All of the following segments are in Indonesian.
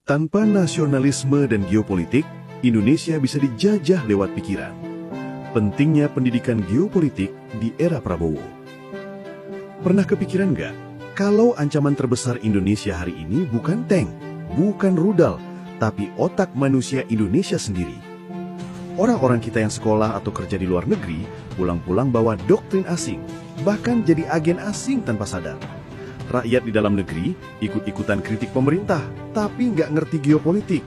Tanpa nasionalisme dan geopolitik, Indonesia bisa dijajah lewat pikiran. Pentingnya pendidikan geopolitik di era Prabowo. Pernah kepikiran nggak, kalau ancaman terbesar Indonesia hari ini bukan tank, bukan rudal, tapi otak manusia Indonesia sendiri? Orang-orang kita yang sekolah atau kerja di luar negeri, pulang-pulang bawa doktrin asing, bahkan jadi agen asing tanpa sadar. Rakyat di dalam negeri ikut-ikutan kritik pemerintah, tapi nggak ngerti geopolitik.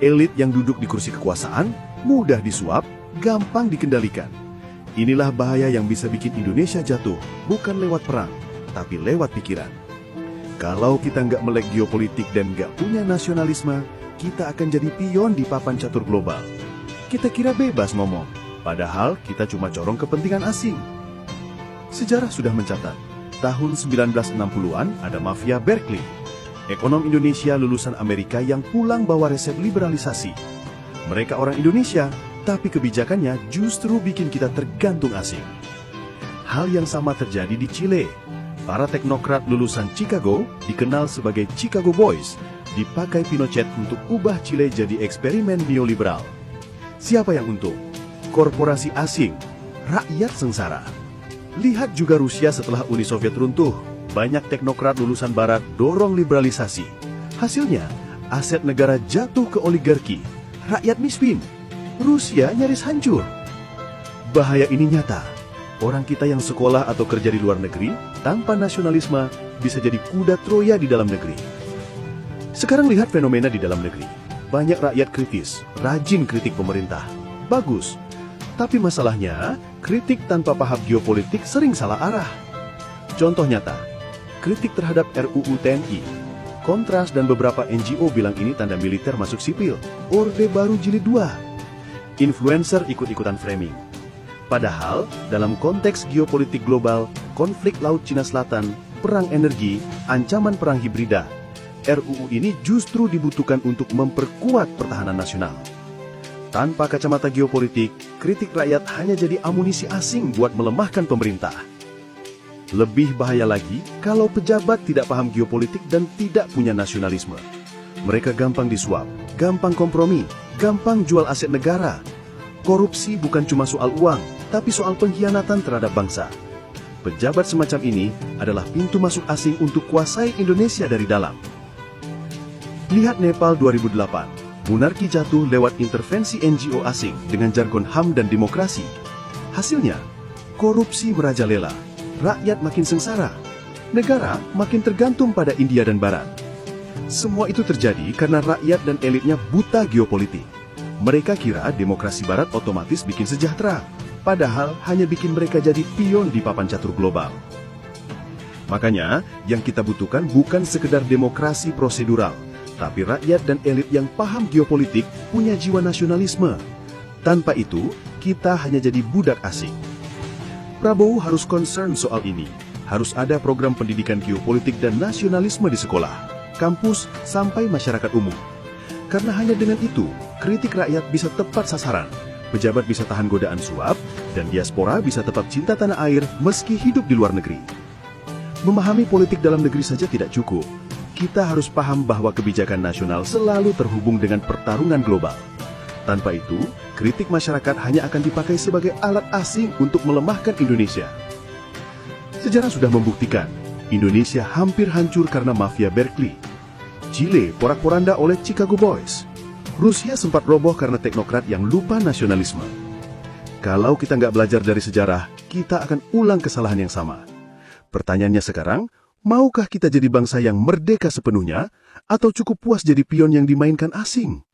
Elit yang duduk di kursi kekuasaan, mudah disuap, gampang dikendalikan. Inilah bahaya yang bisa bikin Indonesia jatuh, bukan lewat perang, tapi lewat pikiran. Kalau kita nggak melek geopolitik dan nggak punya nasionalisme, kita akan jadi pion di papan catur global. Kita kira bebas ngomong, padahal kita cuma corong kepentingan asing. Sejarah sudah mencatat, tahun 1960-an ada mafia Berkeley, ekonom Indonesia lulusan Amerika yang pulang bawa resep liberalisasi. Mereka orang Indonesia, tapi kebijakannya justru bikin kita tergantung asing. Hal yang sama terjadi di Chile. Para teknokrat lulusan Chicago, dikenal sebagai Chicago Boys, dipakai Pinochet untuk ubah Chile jadi eksperimen neoliberal. Siapa yang untung? Korporasi asing, rakyat sengsara. Lihat juga Rusia setelah Uni Soviet runtuh. Banyak teknokrat lulusan barat dorong liberalisasi. Hasilnya, aset negara jatuh ke oligarki. Rakyat miskin. Rusia nyaris hancur. Bahaya ini nyata. Orang kita yang sekolah atau kerja di luar negeri, tanpa nasionalisme, bisa jadi kuda Troya di dalam negeri. Sekarang lihat fenomena di dalam negeri. Banyak rakyat kritis, rajin kritik pemerintah. Bagus. Tapi masalahnya, kritik tanpa paham geopolitik sering salah arah. Contoh nyata, kritik terhadap RUU TNI. Kontras dan beberapa NGO bilang ini tanda militer masuk sipil. Orde Baru Jilid 2. Influencer ikut-ikutan framing. Padahal, dalam konteks geopolitik global, konflik Laut Cina Selatan, perang energi, ancaman perang hibrida, RUU ini justru dibutuhkan untuk memperkuat pertahanan nasional. Tanpa kacamata geopolitik, kritik rakyat hanya jadi amunisi asing buat melemahkan pemerintah. Lebih bahaya lagi kalau pejabat tidak paham geopolitik dan tidak punya nasionalisme. Mereka gampang disuap, gampang kompromi, gampang jual aset negara. Korupsi bukan cuma soal uang, tapi soal pengkhianatan terhadap bangsa. Pejabat semacam ini adalah pintu masuk asing untuk kuasai Indonesia dari dalam. Lihat Nepal 2008. Monarki jatuh lewat intervensi NGO asing dengan jargon HAM dan demokrasi. Hasilnya, korupsi merajalela, rakyat makin sengsara, negara makin tergantung pada India dan Barat. Semua itu terjadi karena rakyat dan elitnya buta geopolitik. Mereka kira demokrasi Barat otomatis bikin sejahtera, padahal hanya bikin mereka jadi pion di papan catur global. Makanya, yang kita butuhkan bukan sekedar demokrasi prosedural, tapi rakyat dan elit yang paham geopolitik punya jiwa nasionalisme. Tanpa itu, kita hanya jadi budak asing. Prabowo harus concern soal ini. Harus ada program pendidikan geopolitik dan nasionalisme di sekolah, kampus, sampai masyarakat umum. Karena hanya dengan itu, kritik rakyat bisa tepat sasaran, pejabat bisa tahan godaan suap, dan diaspora bisa tetap cinta tanah air meski hidup di luar negeri. Memahami politik dalam negeri saja tidak cukup. Kita harus paham bahwa kebijakan nasional selalu terhubung dengan pertarungan global. Tanpa itu, kritik masyarakat hanya akan dipakai sebagai alat asing untuk melemahkan Indonesia. Sejarah sudah membuktikan, Indonesia hampir hancur karena mafia Berkeley. Chile porak-poranda oleh Chicago Boys. Rusia sempat roboh karena teknokrat yang lupa nasionalisme. Kalau kita nggak belajar dari sejarah, kita akan ulang kesalahan yang sama. Pertanyaannya sekarang, maukah kita jadi bangsa yang merdeka sepenuhnya, atau cukup puas jadi pion yang dimainkan asing?